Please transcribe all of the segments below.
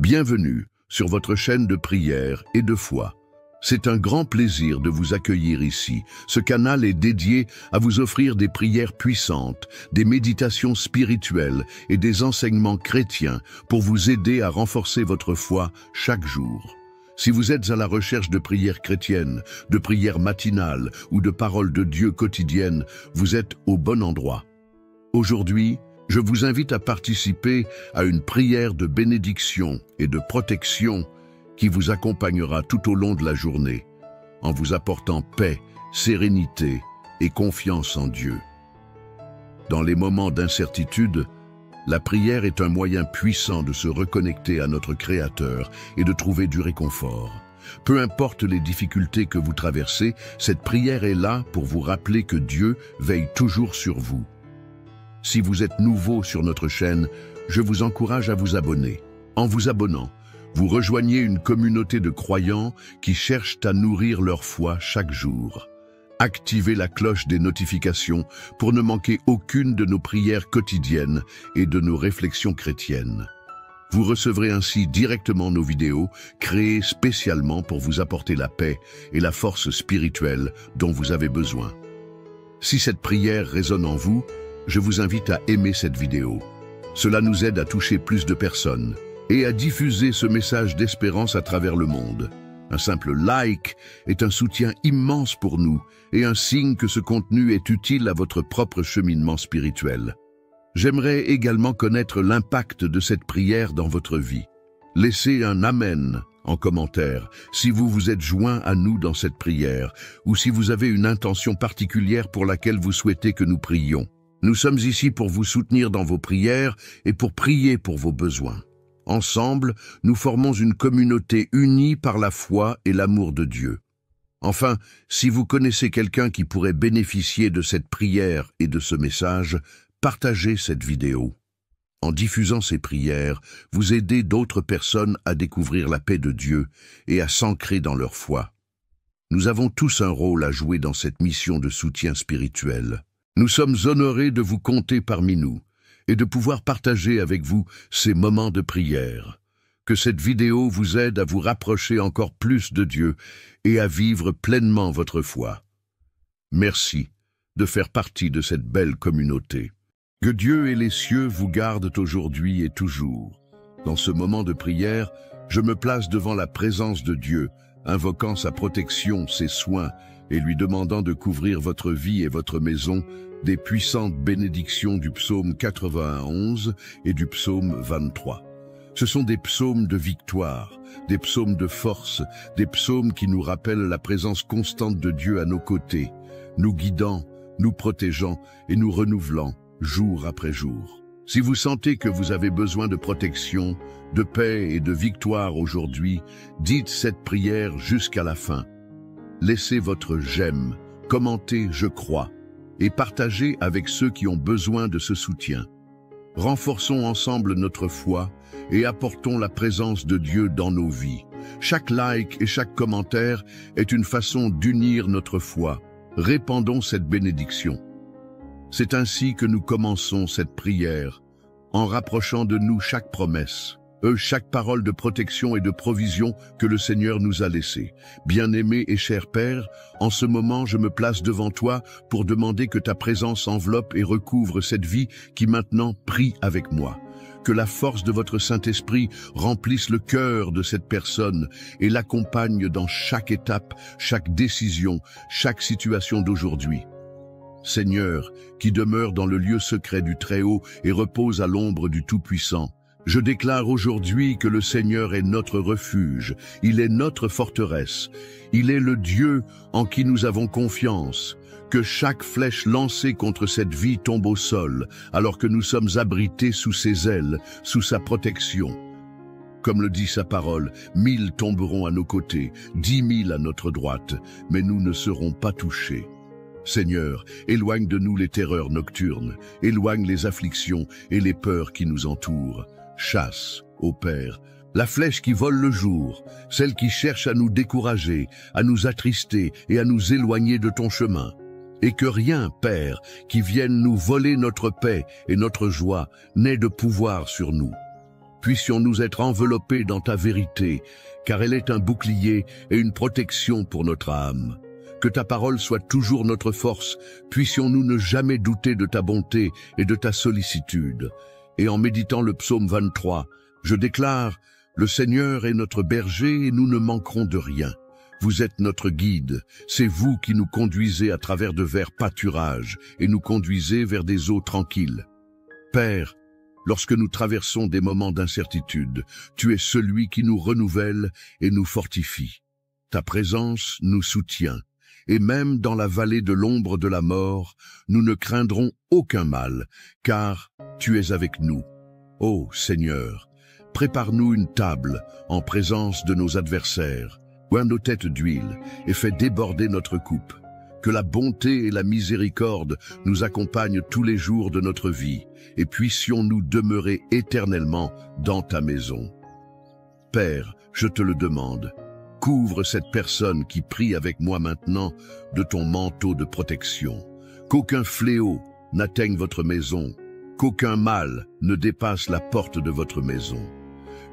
Bienvenue sur votre chaîne de prière et de foi. C'est un grand plaisir de vous accueillir ici. Ce canal est dédié à vous offrir des prières puissantes, des méditations spirituelles et des enseignements chrétiens pour vous aider à renforcer votre foi chaque jour. Si vous êtes à la recherche de prières chrétiennes, de prières matinales ou de paroles de Dieu quotidiennes, vous êtes au bon endroit. Aujourd'hui, je vous invite à participer à une prière de bénédiction et de protection qui vous accompagnera tout au long de la journée, en vous apportant paix, sérénité et confiance en Dieu. Dans les moments d'incertitude, la prière est un moyen puissant de se reconnecter à notre Créateur et de trouver du réconfort. Peu importe les difficultés que vous traversez, cette prière est là pour vous rappeler que Dieu veille toujours sur vous. Si vous êtes nouveau sur notre chaîne, je vous encourage à vous abonner. En vous abonnant, vous rejoignez une communauté de croyants qui cherchent à nourrir leur foi chaque jour. Activez la cloche des notifications pour ne manquer aucune de nos prières quotidiennes et de nos réflexions chrétiennes. Vous recevrez ainsi directement nos vidéos créées spécialement pour vous apporter la paix et la force spirituelle dont vous avez besoin. Si cette prière résonne en vous, je vous invite à aimer cette vidéo. Cela nous aide à toucher plus de personnes et à diffuser ce message d'espérance à travers le monde. Un simple like est un soutien immense pour nous et un signe que ce contenu est utile à votre propre cheminement spirituel. J'aimerais également connaître l'impact de cette prière dans votre vie. Laissez un Amen en commentaire si vous vous êtes joint à nous dans cette prière ou si vous avez une intention particulière pour laquelle vous souhaitez que nous prions. Nous sommes ici pour vous soutenir dans vos prières et pour prier pour vos besoins. Ensemble, nous formons une communauté unie par la foi et l'amour de Dieu. Enfin, si vous connaissez quelqu'un qui pourrait bénéficier de cette prière et de ce message, partagez cette vidéo. En diffusant ces prières, vous aidez d'autres personnes à découvrir la paix de Dieu et à s'ancrer dans leur foi. Nous avons tous un rôle à jouer dans cette mission de soutien spirituel. Nous sommes honorés de vous compter parmi nous et de pouvoir partager avec vous ces moments de prière. Que cette vidéo vous aide à vous rapprocher encore plus de Dieu et à vivre pleinement votre foi. Merci de faire partie de cette belle communauté. Que Dieu et les cieux vous gardent aujourd'hui et toujours. Dans ce moment de prière, je me place devant la présence de Dieu, invoquant sa protection, ses soins, et lui demandant de couvrir votre vie et votre maison des puissantes bénédictions du psaume 91 et du psaume 23. Ce sont des psaumes de victoire, des psaumes de force, des psaumes qui nous rappellent la présence constante de Dieu à nos côtés, nous guidant, nous protégeant et nous renouvelant jour après jour. Si vous sentez que vous avez besoin de protection, de paix et de victoire aujourd'hui, dites cette prière jusqu'à la fin. Laissez votre j'aime, commentez je crois et partagez avec ceux qui ont besoin de ce soutien. Renforçons ensemble notre foi et apportons la présence de Dieu dans nos vies. Chaque like et chaque commentaire est une façon d'unir notre foi. Répandons cette bénédiction. C'est ainsi que nous commençons cette prière, en rapprochant de nous chaque promesse, chaque parole de protection et de provision que le Seigneur nous a laissée. Bien-aimé et cher Père, en ce moment je me place devant toi pour demander que ta présence enveloppe et recouvre cette vie qui maintenant prie avec moi. Que la force de votre Saint-Esprit remplisse le cœur de cette personne et l'accompagne dans chaque étape, chaque décision, chaque situation d'aujourd'hui. Seigneur, qui demeure dans le lieu secret du Très-Haut et repose à l'ombre du Tout-Puissant, je déclare aujourd'hui que le Seigneur est notre refuge, il est notre forteresse, il est le Dieu en qui nous avons confiance. Que chaque flèche lancée contre cette vie tombe au sol, alors que nous sommes abrités sous ses ailes, sous sa protection. Comme le dit sa parole, 1000 tomberont à nos côtés, 10 000 à notre droite, mais nous ne serons pas touchés. Seigneur, éloigne de nous les terreurs nocturnes, éloigne les afflictions et les peurs qui nous entourent. Chasse, ô Père, la flèche qui vole le jour, celle qui cherche à nous décourager, à nous attrister et à nous éloigner de ton chemin. Et que rien, Père, qui vienne nous voler notre paix et notre joie, n'ait de pouvoir sur nous. Puissions-nous être enveloppés dans ta vérité, car elle est un bouclier et une protection pour notre âme. Que ta parole soit toujours notre force, puissions-nous ne jamais douter de ta bonté et de ta sollicitude. Et en méditant le psaume 23, je déclare, le Seigneur est notre berger et nous ne manquerons de rien. Vous êtes notre guide, c'est vous qui nous conduisez à travers de verts pâturages et nous conduisez vers des eaux tranquilles. Père, lorsque nous traversons des moments d'incertitude, tu es celui qui nous renouvelle et nous fortifie. Ta présence nous soutient, et même dans la vallée de l'ombre de la mort, nous ne craindrons aucun mal, car tu es avec nous. Ô Seigneur, prépare-nous une table en présence de nos adversaires, oins nos têtes d'huile et fais déborder notre coupe. Que la bonté et la miséricorde nous accompagnent tous les jours de notre vie, et puissions-nous demeurer éternellement dans ta maison. Père, je te le demande, couvre cette personne qui prie avec moi maintenant de ton manteau de protection. Qu'aucun fléau n'atteigne votre maison, qu'aucun mal ne dépasse la porte de votre maison.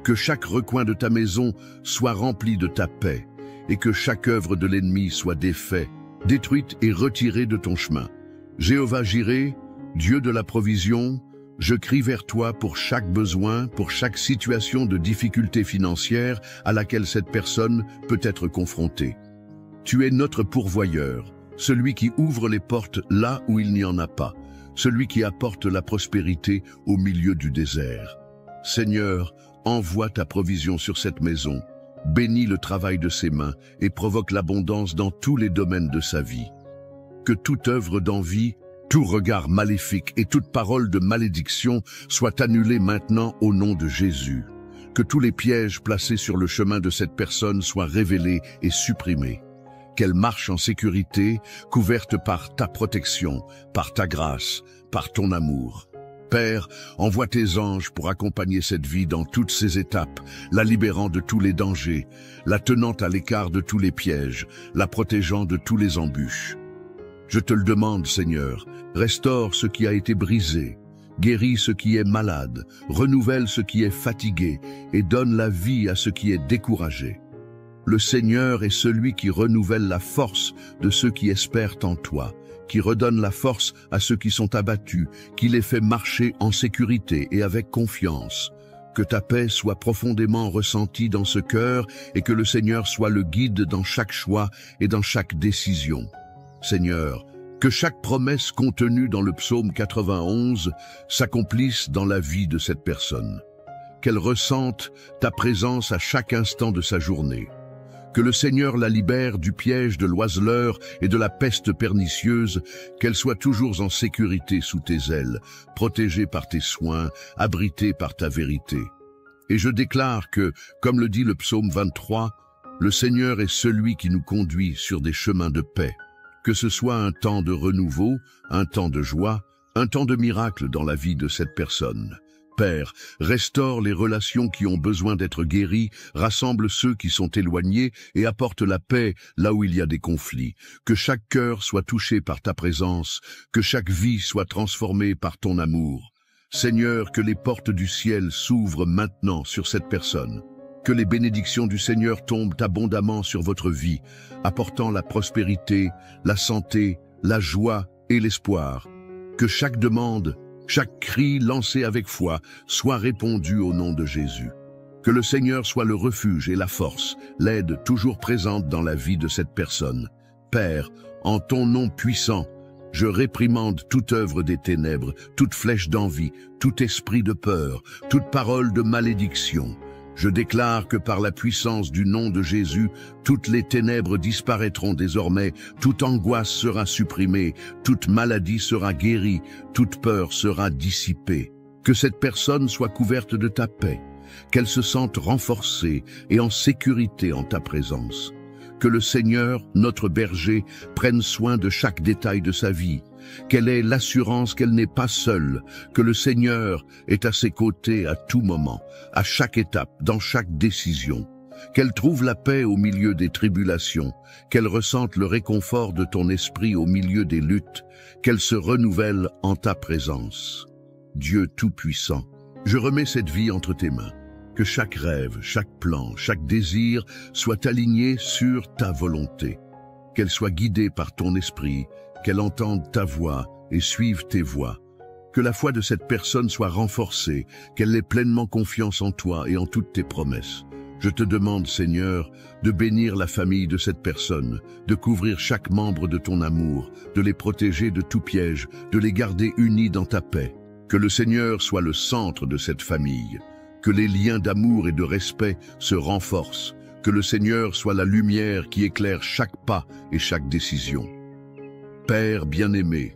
Que chaque recoin de ta maison soit rempli de ta paix, et que chaque œuvre de l'ennemi soit défaite, détruite et retirée de ton chemin. Jéhovah Jireh, Dieu de la provision, je crie vers toi pour chaque besoin, pour chaque situation de difficulté financière à laquelle cette personne peut être confrontée. Tu es notre pourvoyeur, celui qui ouvre les portes là où il n'y en a pas, celui qui apporte la prospérité au milieu du désert. Seigneur, envoie ta provision sur cette maison, bénis le travail de ses mains et provoque l'abondance dans tous les domaines de sa vie. Que toute œuvre d'envie, tout regard maléfique et toute parole de malédiction soit annulée maintenant au nom de Jésus. Que tous les pièges placés sur le chemin de cette personne soient révélés et supprimés. Qu'elle marche en sécurité, couverte par ta protection, par ta grâce, par ton amour. Père, envoie tes anges pour accompagner cette vie dans toutes ses étapes, la libérant de tous les dangers, la tenant à l'écart de tous les pièges, la protégeant de tous les embûches. Je te le demande, Seigneur, restaure ce qui a été brisé, guéris ce qui est malade, renouvelle ce qui est fatigué et donne la vie à ce qui est découragé. Le Seigneur est celui qui renouvelle la force de ceux qui espèrent en toi, qui redonne la force à ceux qui sont abattus, qui les fait marcher en sécurité et avec confiance. Que ta paix soit profondément ressentie dans ce cœur et que le Seigneur soit le guide dans chaque choix et dans chaque décision. Seigneur, que chaque promesse contenue dans le psaume 91 s'accomplisse dans la vie de cette personne. Qu'elle ressente ta présence à chaque instant de sa journée. Que le Seigneur la libère du piège de l'oiseleur et de la peste pernicieuse, qu'elle soit toujours en sécurité sous tes ailes, protégée par tes soins, abritée par ta vérité. Et je déclare que, comme le dit le psaume 23, le Seigneur est celui qui nous conduit sur des chemins de paix. Que ce soit un temps de renouveau, un temps de joie, un temps de miracle dans la vie de cette personne. Père, restaure les relations qui ont besoin d'être guéries, rassemble ceux qui sont éloignés et apporte la paix là où il y a des conflits. Que chaque cœur soit touché par ta présence, que chaque vie soit transformée par ton amour. Seigneur, que les portes du ciel s'ouvrent maintenant sur cette personne. Que les bénédictions du Seigneur tombent abondamment sur votre vie, apportant la prospérité, la santé, la joie et l'espoir. Que chaque demande, chaque cri lancé avec foi soit répondu au nom de Jésus. Que le Seigneur soit le refuge et la force, l'aide toujours présente dans la vie de cette personne. Père, en ton nom puissant, je réprimande toute œuvre des ténèbres, toute flèche d'envie, tout esprit de peur, toute parole de malédiction. Je déclare que par la puissance du nom de Jésus, toutes les ténèbres disparaîtront désormais, toute angoisse sera supprimée, toute maladie sera guérie, toute peur sera dissipée. Que cette personne soit couverte de ta paix, qu'elle se sente renforcée et en sécurité en ta présence. Que le Seigneur, notre berger, prenne soin de chaque détail de sa vie, qu'elle ait l'assurance qu'elle n'est pas seule, que le Seigneur est à ses côtés à tout moment, à chaque étape, dans chaque décision, qu'elle trouve la paix au milieu des tribulations, qu'elle ressente le réconfort de ton esprit au milieu des luttes, qu'elle se renouvelle en ta présence. Dieu Tout-Puissant, Je remets cette vie entre tes mains. Que chaque rêve, chaque plan, chaque désir soit aligné sur ta volonté. Qu'elle soit guidée par ton esprit, qu'elle entende ta voix et suive tes voies. Que la foi de cette personne soit renforcée, qu'elle ait pleinement confiance en toi et en toutes tes promesses. Je te demande, Seigneur, de bénir la famille de cette personne, de couvrir chaque membre de ton amour, de les protéger de tout piège, de les garder unis dans ta paix. Que le Seigneur soit le centre de cette famille. Que les liens d'amour et de respect se renforcent. Que le Seigneur soit la lumière qui éclaire chaque pas et chaque décision. Père bien-aimé,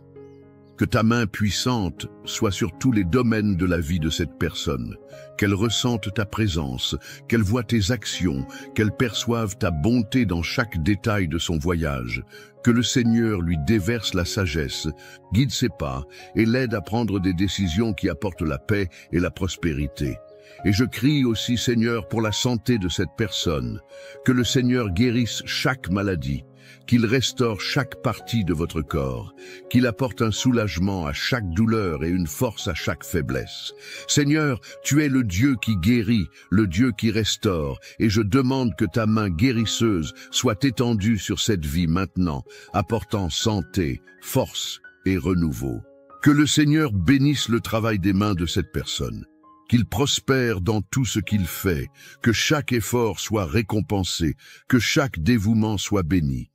que ta main puissante soit sur tous les domaines de la vie de cette personne, qu'elle ressente ta présence, qu'elle voie tes actions, qu'elle perçoive ta bonté dans chaque détail de son voyage, que le Seigneur lui déverse la sagesse, guide ses pas et l'aide à prendre des décisions qui apportent la paix et la prospérité. Et je crie aussi, Seigneur, pour la santé de cette personne, que le Seigneur guérisse chaque maladie, qu'il restaure chaque partie de votre corps, qu'il apporte un soulagement à chaque douleur et une force à chaque faiblesse. Seigneur, tu es le Dieu qui guérit, le Dieu qui restaure, et je demande que ta main guérisseuse soit étendue sur cette vie maintenant, apportant santé, force et renouveau. Que le Seigneur bénisse le travail des mains de cette personne, qu'il prospère dans tout ce qu'il fait, que chaque effort soit récompensé, que chaque dévouement soit béni.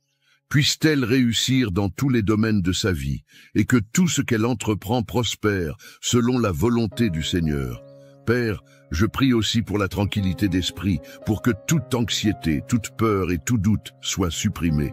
Puisse-t-elle réussir dans tous les domaines de sa vie, et que tout ce qu'elle entreprend prospère selon la volonté du Seigneur. Père, je prie aussi pour la tranquillité d'esprit, pour que toute anxiété, toute peur et tout doute soient supprimés.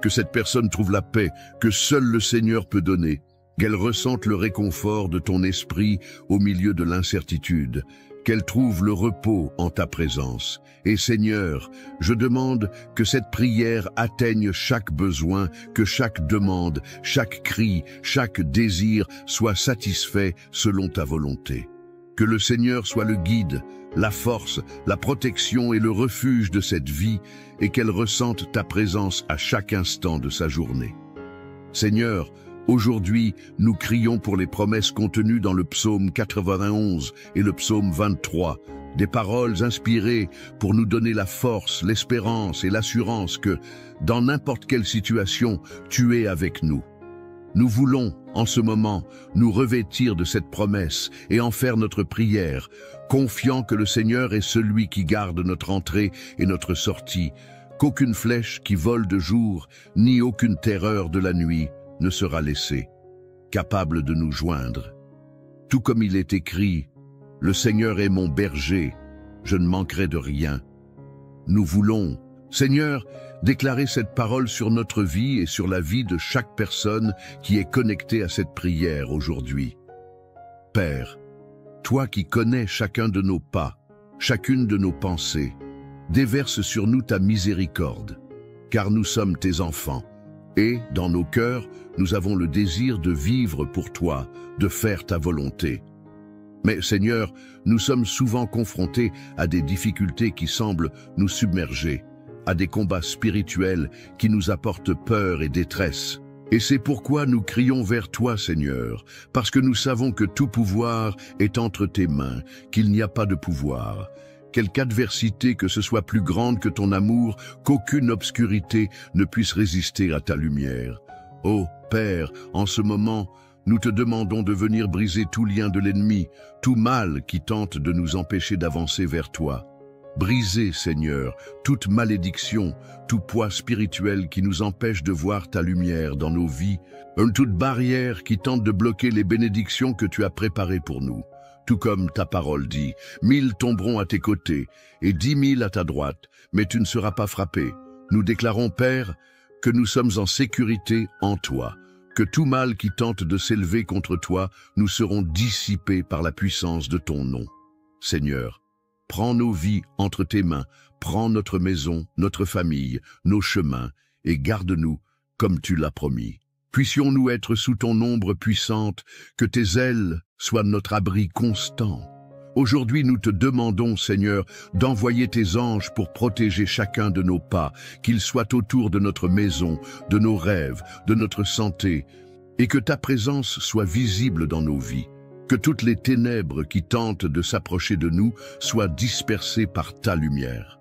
Que cette personne trouve la paix que seul le Seigneur peut donner, qu'elle ressente le réconfort de ton esprit au milieu de l'incertitude, qu'elle trouve le repos en ta présence. Et Seigneur, je demande que cette prière atteigne chaque besoin, que chaque demande, chaque cri, chaque désir soit satisfait selon ta volonté. Que le Seigneur soit le guide, la force, la protection et le refuge de cette vie, et qu'elle ressente ta présence à chaque instant de sa journée. Seigneur, aujourd'hui, nous crions pour les promesses contenues dans le psaume 91 et le psaume 23, des paroles inspirées pour nous donner la force, l'espérance et l'assurance que, dans n'importe quelle situation, tu es avec nous. Nous voulons, en ce moment, nous revêtir de cette promesse et en faire notre prière, confiant que le Seigneur est celui qui garde notre entrée et notre sortie, qu'aucune flèche qui vole de jour, ni aucune terreur de la nuit, ne sera laissé, capable de nous joindre. Tout comme il est écrit, « Le Seigneur est mon berger, je ne manquerai de rien ». Nous voulons, Seigneur, déclarer cette parole sur notre vie et sur la vie de chaque personne qui est connectée à cette prière aujourd'hui. Père, toi qui connais chacun de nos pas, chacune de nos pensées, déverse sur nous ta miséricorde, car nous sommes tes enfants. Et, dans nos cœurs, nous avons le désir de vivre pour toi, de faire ta volonté. Mais Seigneur, nous sommes souvent confrontés à des difficultés qui semblent nous submerger, à des combats spirituels qui nous apportent peur et détresse. Et c'est pourquoi nous crions vers toi, Seigneur, parce que nous savons que tout pouvoir est entre tes mains, qu'il n'y a pas de pouvoir. Quelque adversité que ce soit plus grande que ton amour, qu'aucune obscurité ne puisse résister à ta lumière. Ô Père, en ce moment, nous te demandons de venir briser tout lien de l'ennemi, tout mal qui tente de nous empêcher d'avancer vers toi. Brisez, Seigneur, toute malédiction, tout poids spirituel qui nous empêche de voir ta lumière dans nos vies, toute barrière qui tente de bloquer les bénédictions que tu as préparées pour nous. Tout comme ta parole dit, 1000 tomberont à tes côtés et 10 000 à ta droite, mais tu ne seras pas frappé. Nous déclarons, Père, que nous sommes en sécurité en toi, que tout mal qui tente de s'élever contre toi, nous serons dissipés par la puissance de ton nom. Seigneur, prends nos vies entre tes mains, prends notre maison, notre famille, nos chemins, et garde-nous comme tu l'as promis. Puissions-nous être sous ton ombre puissante, que tes ailes soient notre abri constant. Aujourd'hui, nous te demandons, Seigneur, d'envoyer tes anges pour protéger chacun de nos pas, qu'ils soient autour de notre maison, de nos rêves, de notre santé, et que ta présence soit visible dans nos vies. Que toutes les ténèbres qui tentent de s'approcher de nous soient dispersées par ta lumière.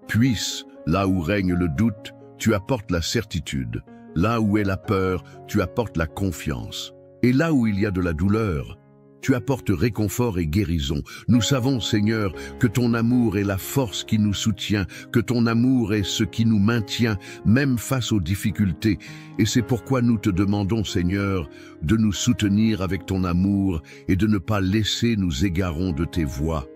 Puisse, là où règne le doute, tu apportes la certitude. Là où est la peur, tu apportes la confiance. Et là où il y a de la douleur, tu apportes réconfort et guérison. Nous savons, Seigneur, que ton amour est la force qui nous soutient, que ton amour est ce qui nous maintient, même face aux difficultés. Et c'est pourquoi nous te demandons, Seigneur, de nous soutenir avec ton amour et de ne pas laisser nous égarons de tes voies.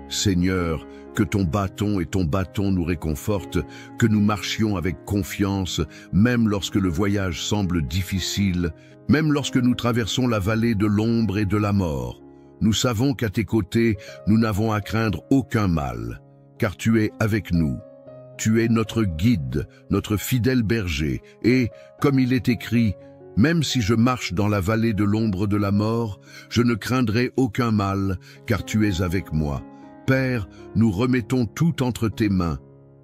Seigneur, que ton bâton nous réconfortent, que nous marchions avec confiance, même lorsque le voyage semble difficile, même lorsque nous traversons la vallée de l'ombre et de la mort. Nous savons qu'à tes côtés, nous n'avons à craindre aucun mal, car tu es avec nous. Tu es notre guide, notre fidèle berger, et, comme il est écrit, « Même si je marche dans la vallée de l'ombre de la mort, je ne craindrai aucun mal, car tu es avec moi. » Père, nous remettons tout entre tes mains,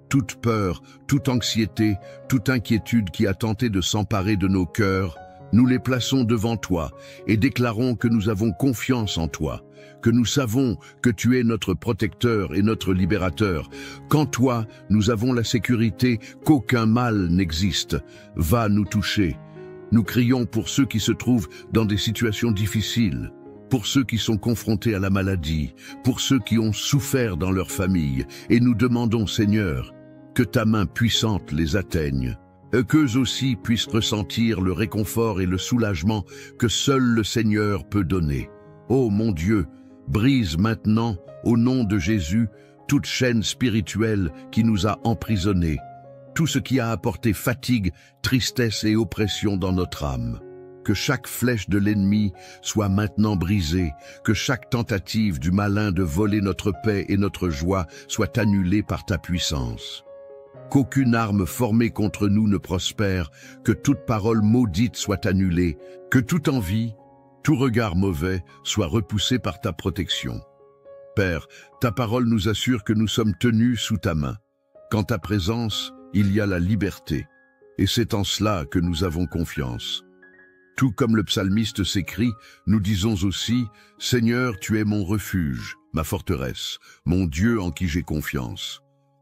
toute peur, toute anxiété, toute inquiétude qui a tenté de s'emparer de nos cœurs, nous les plaçons devant toi et déclarons que nous avons confiance en toi, que nous savons que tu es notre protecteur et notre libérateur, qu'en toi nous avons la sécurité qu'aucun mal n'existe. Va nous toucher. Nous crions pour ceux qui se trouvent dans des situations difficiles, pour ceux qui sont confrontés à la maladie, pour ceux qui ont souffert dans leur famille, et nous demandons, Seigneur, que ta main puissante les atteigne, qu'eux aussi puissent ressentir le réconfort et le soulagement que seul le Seigneur peut donner. Ô mon Dieu, brise maintenant, au nom de Jésus, toute chaîne spirituelle qui nous a emprisonnés, tout ce qui a apporté fatigue, tristesse et oppression dans notre âme. Que chaque flèche de l'ennemi soit maintenant brisée, que chaque tentative du malin de voler notre paix et notre joie soit annulée par ta puissance. Qu'aucune arme formée contre nous ne prospère, que toute parole maudite soit annulée, que toute envie, tout regard mauvais soit repoussé par ta protection. Père, ta parole nous assure que nous sommes tenus sous ta main. Qu'en ta présence, il y a la liberté, et c'est en cela que nous avons confiance. Tout comme le psalmiste s'écrie, nous disons aussi « Seigneur, tu es mon refuge, ma forteresse, mon Dieu en qui j'ai confiance ».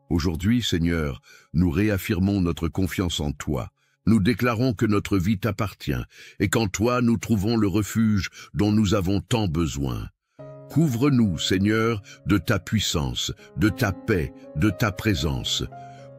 Aujourd'hui, Seigneur, nous réaffirmons notre confiance en toi. Nous déclarons que notre vie t'appartient et qu'en toi nous trouvons le refuge dont nous avons tant besoin. Couvre-nous, Seigneur, de ta puissance, de ta paix, de ta présence.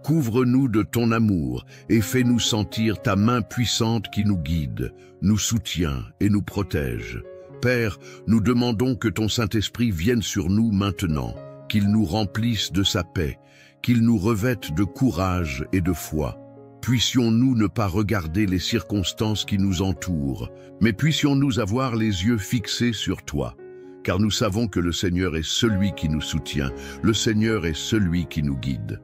Couvre-nous de ton amour et fais-nous sentir ta main puissante qui nous guide, nous soutient et nous protège. Père, nous demandons que ton Saint-Esprit vienne sur nous maintenant, qu'il nous remplisse de sa paix, qu'il nous revête de courage et de foi. Puissions-nous ne pas regarder les circonstances qui nous entourent, mais puissions-nous avoir les yeux fixés sur toi, car nous savons que le Seigneur est celui qui nous soutient, le Seigneur est celui qui nous guide.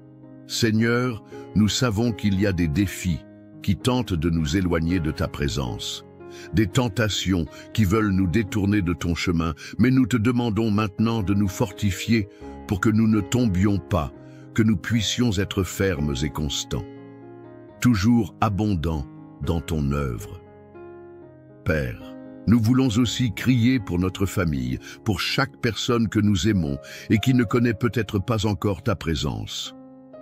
Seigneur, nous savons qu'il y a des défis qui tentent de nous éloigner de ta présence, des tentations qui veulent nous détourner de ton chemin, mais nous te demandons maintenant de nous fortifier pour que nous ne tombions pas, que nous puissions être fermes et constants, toujours abondants dans ton œuvre. Père, nous voulons aussi crier pour notre famille, pour chaque personne que nous aimons et qui ne connaît peut-être pas encore ta présence.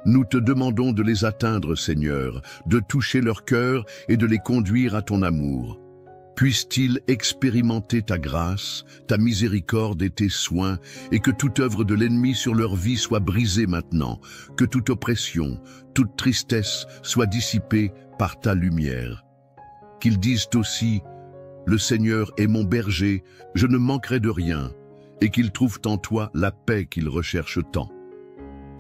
Nous te demandons de les atteindre, Seigneur, de toucher leur cœur et de les conduire à ton amour. Puissent-ils expérimenter ta grâce, ta miséricorde et tes soins, et que toute œuvre de l'ennemi sur leur vie soit brisée maintenant, que toute oppression, toute tristesse soit dissipée par ta lumière. Qu'ils disent aussi « Le Seigneur est mon berger, je ne manquerai de rien », et qu'ils trouvent en toi la paix qu'ils recherchent tant.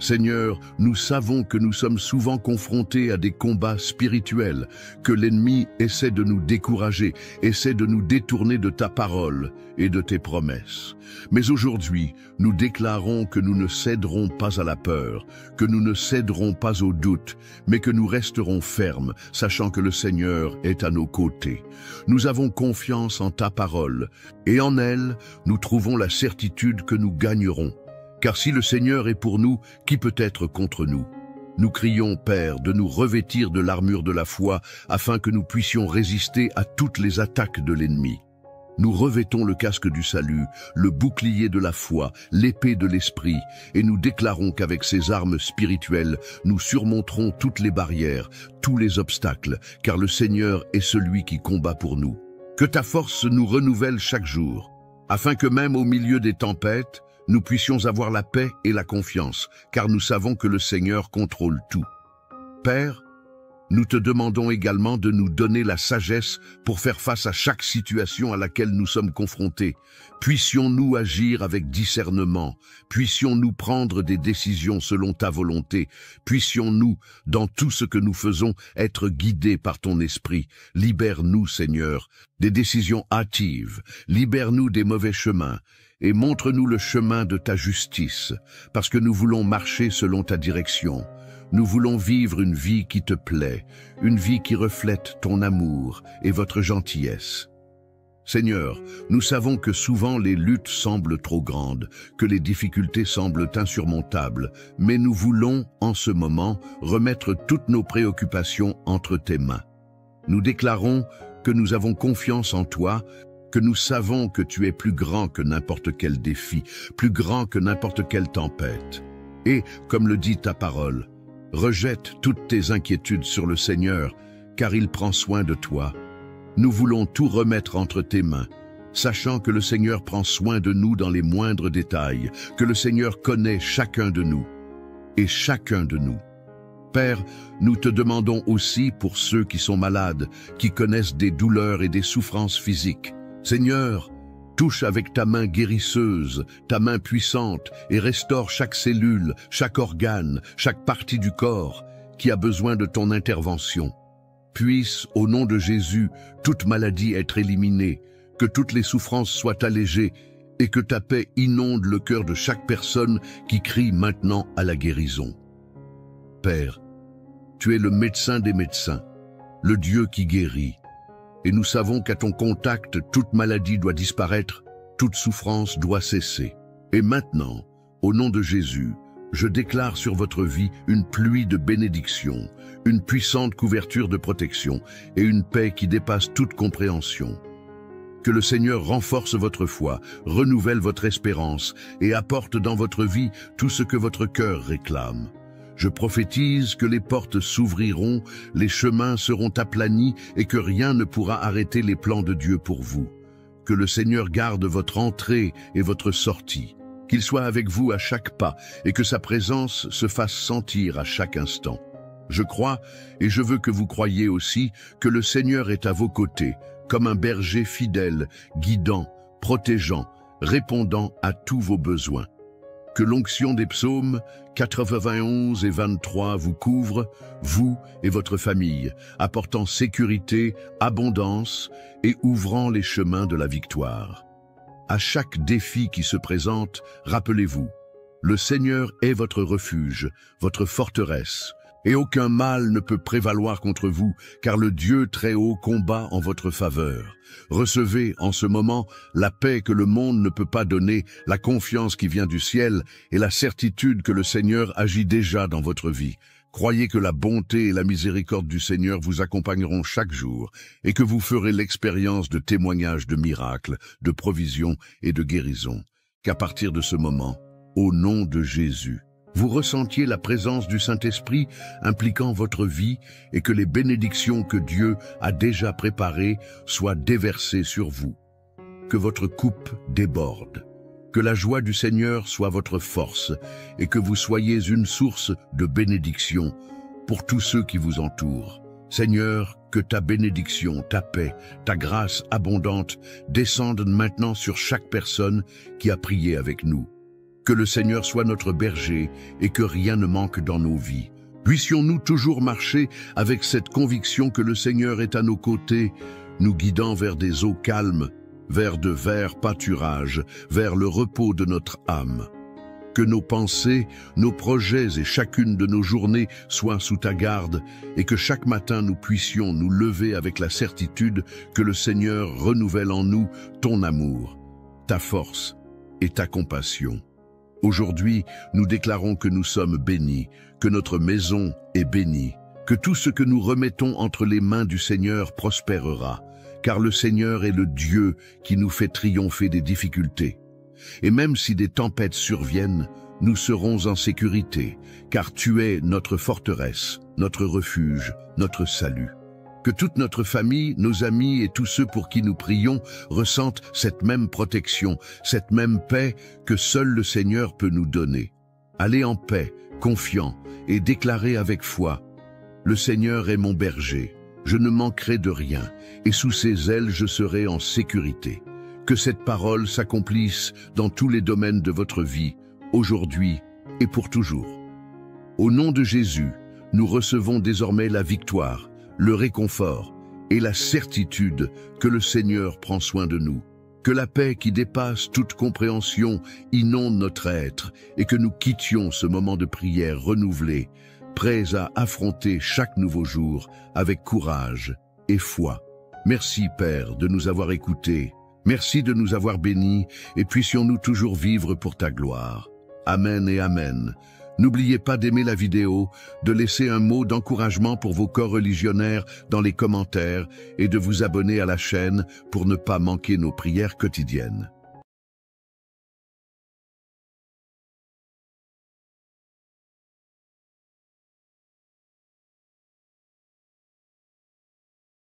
Seigneur, nous savons que nous sommes souvent confrontés à des combats spirituels, que l'ennemi essaie de nous décourager, essaie de nous détourner de ta parole et de tes promesses. Mais aujourd'hui, nous déclarons que nous ne céderons pas à la peur, que nous ne céderons pas au doute, mais que nous resterons fermes, sachant que le Seigneur est à nos côtés. Nous avons confiance en ta parole, et en elle, nous trouvons la certitude que nous gagnerons. Car si le Seigneur est pour nous, qui peut être contre nous? Nous crions, Père, de nous revêtir de l'armure de la foi, afin que nous puissions résister à toutes les attaques de l'ennemi. Nous revêtons le casque du salut, le bouclier de la foi, l'épée de l'esprit, et nous déclarons qu'avec ces armes spirituelles, nous surmonterons toutes les barrières, tous les obstacles, car le Seigneur est celui qui combat pour nous. Que ta force nous renouvelle chaque jour, afin que même au milieu des tempêtes, nous puissions avoir la paix et la confiance, car nous savons que le Seigneur contrôle tout. Père, nous te demandons également de nous donner la sagesse pour faire face à chaque situation à laquelle nous sommes confrontés. Puissions-nous agir avec discernement, puissions-nous prendre des décisions selon ta volonté, puissions-nous, dans tout ce que nous faisons, être guidés par ton esprit. Libère-nous, Seigneur, des décisions hâtives, libère-nous des mauvais chemins, et montre-nous le chemin de ta justice, parce que nous voulons marcher selon ta direction. Nous voulons vivre une vie qui te plaît, une vie qui reflète ton amour et votre gentillesse. Seigneur, nous savons que souvent les luttes semblent trop grandes, que les difficultés semblent insurmontables, mais nous voulons, en ce moment, remettre toutes nos préoccupations entre tes mains. Nous déclarons que nous avons confiance en toi, que nous savons que tu es plus grand que n'importe quel défi, plus grand que n'importe quelle tempête. Et, comme le dit ta parole, rejette toutes tes inquiétudes sur le Seigneur, car il prend soin de toi. Nous voulons tout remettre entre tes mains, sachant que le Seigneur prend soin de nous dans les moindres détails, que le Seigneur connaît chacun de nous, et chacun de nous. Père, nous te demandons aussi pour ceux qui sont malades, qui connaissent des douleurs et des souffrances physiques. Seigneur, touche avec ta main guérisseuse, ta main puissante, et restaure chaque cellule, chaque organe, chaque partie du corps qui a besoin de ton intervention. Puisse, au nom de Jésus, toute maladie être éliminée, que toutes les souffrances soient allégées, et que ta paix inonde le cœur de chaque personne qui crie maintenant à la guérison. Père, tu es le médecin des médecins, le Dieu qui guérit. Et nous savons qu'à ton contact, toute maladie doit disparaître, toute souffrance doit cesser. Et maintenant, au nom de Jésus, je déclare sur votre vie une pluie de bénédictions, une puissante couverture de protection et une paix qui dépasse toute compréhension. Que le Seigneur renforce votre foi, renouvelle votre espérance et apporte dans votre vie tout ce que votre cœur réclame. Je prophétise que les portes s'ouvriront, les chemins seront aplanis et que rien ne pourra arrêter les plans de Dieu pour vous. Que le Seigneur garde votre entrée et votre sortie, qu'il soit avec vous à chaque pas et que sa présence se fasse sentir à chaque instant. Je crois, et je veux que vous croyiez aussi, que le Seigneur est à vos côtés, comme un berger fidèle, guidant, protégeant, répondant à tous vos besoins. Que l'onction des psaumes 91 et 23 vous couvre, vous et votre famille, apportant sécurité, abondance et ouvrant les chemins de la victoire. À chaque défi qui se présente, rappelez-vous, le Seigneur est votre refuge, votre forteresse, et aucun mal ne peut prévaloir contre vous, car le Dieu très haut combat en votre faveur. Recevez en ce moment la paix que le monde ne peut pas donner, la confiance qui vient du ciel et la certitude que le Seigneur agit déjà dans votre vie. Croyez que la bonté et la miséricorde du Seigneur vous accompagneront chaque jour et que vous ferez l'expérience de témoignages de miracles, de provisions et de guérisons. Qu'à partir de ce moment, au nom de Jésus, vous ressentiez la présence du Saint-Esprit impliquant votre vie et que les bénédictions que Dieu a déjà préparées soient déversées sur vous. Que votre coupe déborde, que la joie du Seigneur soit votre force et que vous soyez une source de bénédiction pour tous ceux qui vous entourent. Seigneur, que ta bénédiction, ta paix, ta grâce abondante descendent maintenant sur chaque personne qui a prié avec nous. Que le Seigneur soit notre berger et que rien ne manque dans nos vies. Puissions-nous toujours marcher avec cette conviction que le Seigneur est à nos côtés, nous guidant vers des eaux calmes, vers de verts pâturages, vers le repos de notre âme. Que nos pensées, nos projets et chacune de nos journées soient sous ta garde et que chaque matin nous puissions nous lever avec la certitude que le Seigneur renouvelle en nous ton amour, ta force et ta compassion. Aujourd'hui, nous déclarons que nous sommes bénis, que notre maison est bénie, que tout ce que nous remettons entre les mains du Seigneur prospérera, car le Seigneur est le Dieu qui nous fait triompher des difficultés. Et même si des tempêtes surviennent, nous serons en sécurité, car tu es notre forteresse, notre refuge, notre salut. Que toute notre famille, nos amis et tous ceux pour qui nous prions ressentent cette même protection, cette même paix que seul le Seigneur peut nous donner. Allez en paix, confiant, et déclarez avec foi: le Seigneur est mon berger, je ne manquerai de rien, et sous ses ailes je serai en sécurité. Que cette parole s'accomplisse dans tous les domaines de votre vie, aujourd'hui et pour toujours. Au nom de Jésus, nous recevons désormais la victoire, le réconfort et la certitude que le Seigneur prend soin de nous. Que la paix qui dépasse toute compréhension inonde notre être et que nous quittions ce moment de prière renouvelé, prêts à affronter chaque nouveau jour avec courage et foi. Merci Père de nous avoir écoutés. Merci de nous avoir bénis et puissions-nous toujours vivre pour ta gloire. Amen et Amen. N'oubliez pas d'aimer la vidéo, de laisser un mot d'encouragement pour vos coreligionnaires dans les commentaires et de vous abonner à la chaîne pour ne pas manquer nos prières quotidiennes.